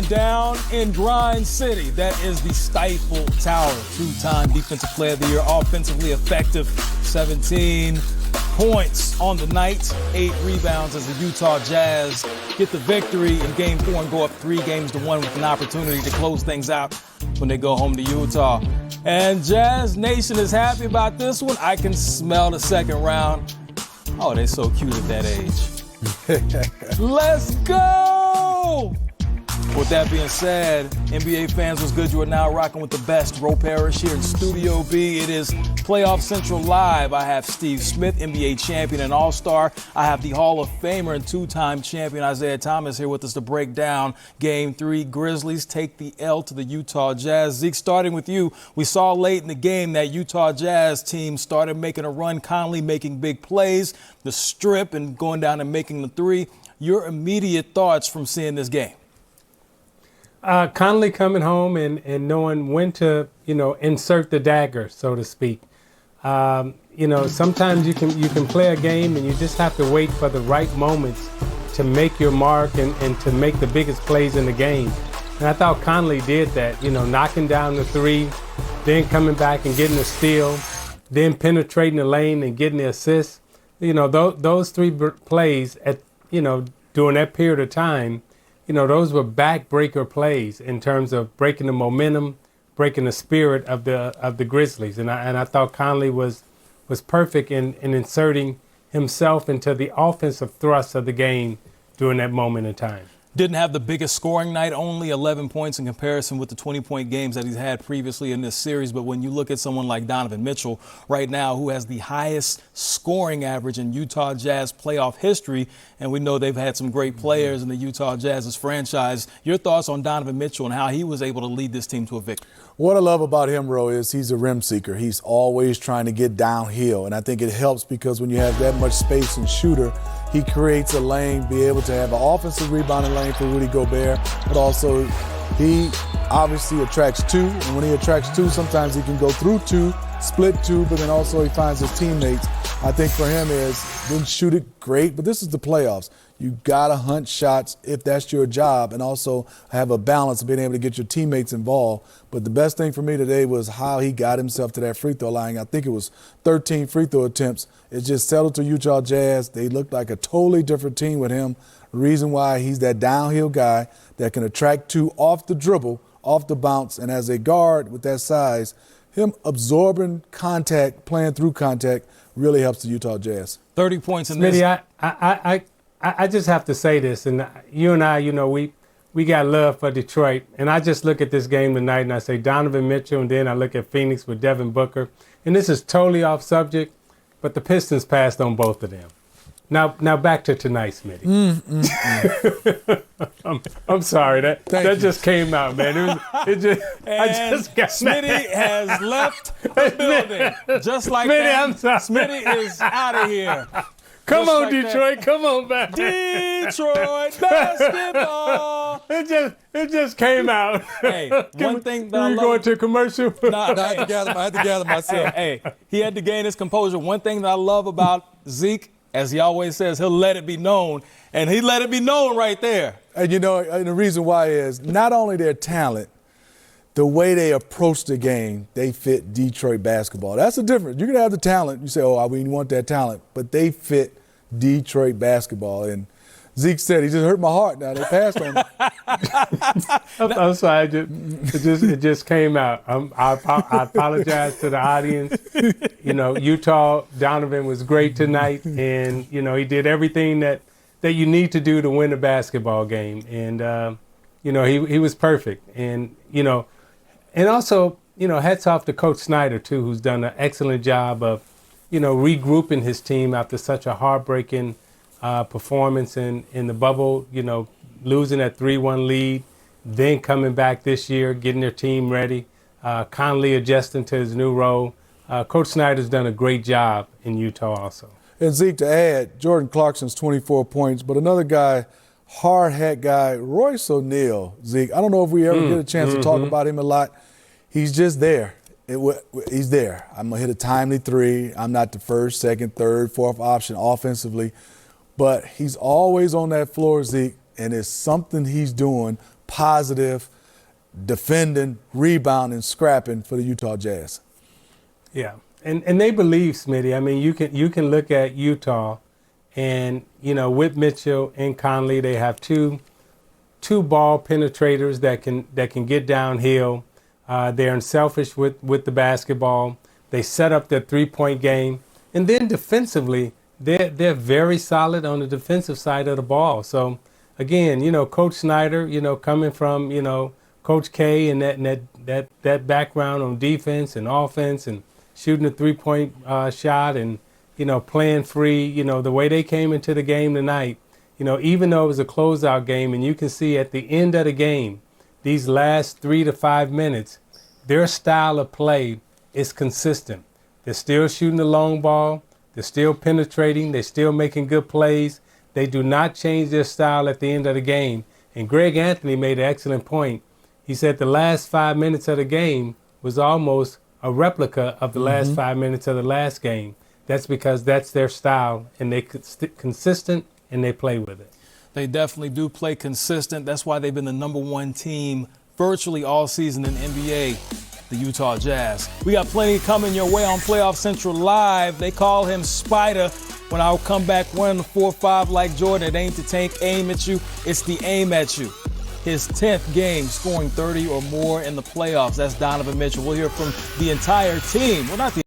going down in Grind City. That is the Stifle Tower. Two-time Defensive Player of the Year, offensively effective, 17 points on the night, 8 rebounds as the Utah Jazz get the victory in Game 4 and go up 3-1 with an opportunity to close things out when they go home to Utah. And Jazz Nation is happy about this one. I can smell the second round. Oh, they're so cute at that age. Let's go! With that being said, NBA fans, what's good? You are now rocking with the best. Ro Parrish here in Studio B. It is Playoff Central Live. I have Steve Smith, NBA champion and all-star. I have the Hall of Famer and two-time champion Isaiah Thomas here with us to break down Game 3. Grizzlies take the L to the Utah Jazz. Zeke, starting with you, we saw late in the game that Utah Jazz team started making a run, Conley making big plays, the strip and going down and making the three. Your immediate thoughts from seeing this game? Conley coming home and knowing when to, insert the dagger, so to speak. Sometimes you can play a game and you just have to wait for the right moments to make your mark and to make the biggest plays in the game. And I thought Conley did that, knocking down the three, then coming back and getting a steal, then penetrating the lane and getting the assist. Those three plays during that period of time, those were backbreaker plays in terms of breaking the momentum, breaking the spirit of the Grizzlies. And I thought Conley was perfect in inserting himself into the offensive thrust of the game during that moment in time. Didn't have the biggest scoring night, only 11 points in comparison with the 20-point games that he's had previously in this series. But when you look at someone like Donovan Mitchell right now, who has the highest scoring average in Utah Jazz playoff history, and we know they've had some great players in the Utah Jazz's franchise, your thoughts on Donovan Mitchell and how he was able to lead this team to a victory? What I love about him, Ro, is he's a rim seeker. He's always trying to get downhill, and I think it helps because when you have that much space and shooter, he creates a lane, be able to have an offensive rebounding lane for Rudy Gobert, but also he obviously attracts two, and when he attracts two, sometimes he can go through two, split two, but then also he finds his teammates. I think for him is, didn't shoot it great, but this is the playoffs. You gotta hunt shots if that's your job and also have a balance of being able to get your teammates involved. But the best thing for me today was how he got himself to that free throw line. I think it was 13 free throw attempts. It just settled to Utah Jazz. They looked like a totally different team with him. The reason why he's that downhill guy that can attract two off the dribble, off the bounce, and as a guard with that size, him absorbing contact, playing through contact, really helps the Utah Jazz. 30 points in Smitty, this. I just have to say this, and you and I, we got love for Detroit, and I just look at this game tonight and I say Donovan Mitchell, and then I look at Phoenix with Devin Booker, and this is totally off subject, but the Pistons passed on both of them. Now back to tonight, Smitty. I'm sorry, that just came out, man. I just got Smitty has left the building. Just like Smitty, that. I'm sorry. Smitty is out of here. Come Just on, like Detroit. that. Come on back. Detroit basketball. It just came out. Hey, one thing that I you love. going to a commercial? Nah, I had to gather myself. Hey, he had to gain his composure. One thing that I love about Zeke, as he always says, he'll let it be known. And he let it be known right there. And and the reason why is not only their talent, the way they approach the game, they fit Detroit basketball. That's the difference. You can have the talent. You say, we want that talent. But they fit Detroit basketball. And Zeke said, he just hurt my heart now. They passed on him. I'm sorry. It just came out. I apologize to the audience. Utah, Donovan was great tonight. And, he did everything that you need to do to win a basketball game. And, he was perfect. And, and also, hats off to Coach Snyder, too, who's done an excellent job of, regrouping his team after such a heartbreaking performance in the bubble, losing that 3-1 lead, then coming back this year, getting their team ready, Conley adjusting to his new role. Coach Snyder's done a great job in Utah also. And Zeke, to add, Jordan Clarkson's 24 points, but another guy, hard hat guy, Royce O'Neal. Zeke, I don't know if we ever get a chance to talk about him a lot. He's just there. He's there. I'm going to hit a timely three. I'm not the first, second, third, fourth option offensively. But he's always on that floor, Zeke, and it's something he's doing positive, defending, rebounding, scrapping for the Utah Jazz. Yeah, and they believe, Smitty. I mean, you can look at Utah, and with Mitchell and Conley, they have two ball penetrators that can get downhill. They're unselfish with the basketball. They set up their 3-point game, and then defensively, they're very solid on the defensive side of the ball. So again, Coach Snyder, coming from Coach K and that background on defense and offense and shooting a 3-point shot and playing free. The way they came into the game tonight. Even though it was a closeout game, and you can see at the end of the game, these last 3 to 5 minutes, their style of play is consistent. They're still shooting the long ball. They're still penetrating. They're still making good plays. They do not change their style at the end of the game. And Greg Anthony made an excellent point. He said the last 5 minutes of the game was almost a replica of the last 5 minutes of the last game. That's because that's their style, and they're consistent, and they play with it. They definitely do play consistent. That's why they've been the #1 team virtually all season in NBA, the Utah Jazz. We got plenty coming your way on Playoff Central Live. They call him Spider. When I'll come back running the 4-5 like Jordan, it ain't the tank aim at you, it's the aim at you. His 10th game scoring 30 or more in the playoffs. That's Donovan Mitchell. We'll hear from the entire team. Well, not the